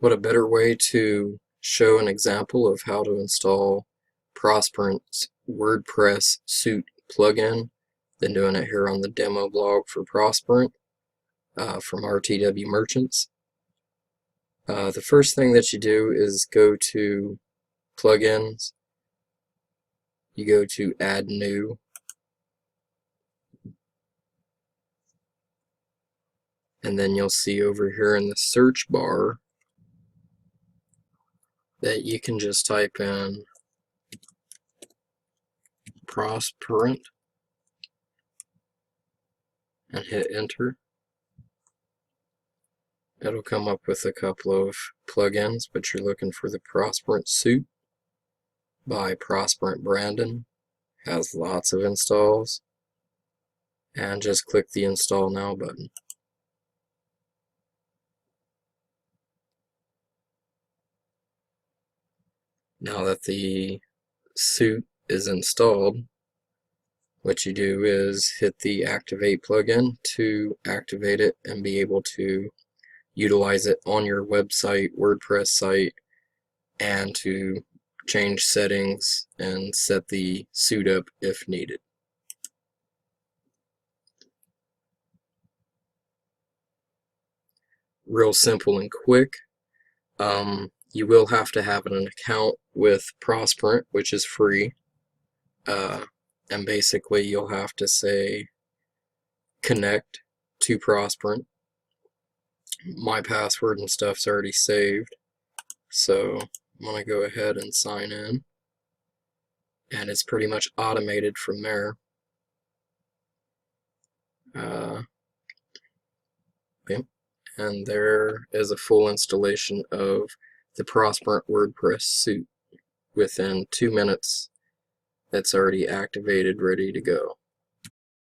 What a better way to show an example of how to install Prosperent's WordPress Suite plugin than doing it here on the demo blog for Prosperent from RTW Merchants. The first thing that you do is go to Plugins, you go to Add New, and then you'll see over here in the search bar that you can just type in Prosperent and hit enter. It'll come up with a couple of plugins, but you're looking for the Prosperent Suite by Prosperent Brandon. Has lots of installs, and just click the Install Now button. Now that the suite is installed, what you do is hit the Activate plugin to activate it and be able to utilize it on your website, WordPress site, and to change settings and set the suite up if needed. Real simple and quick. You will have to have an account with Prosperent, which is free. And basically you'll have to say connect to Prosperent. My password and stuff's already saved, so I'm going to go ahead and sign in, and it's pretty much automated from there. And there is a full installation of the Prosperent WordPress suite. Within 2 minutes, it's already activated, ready to go.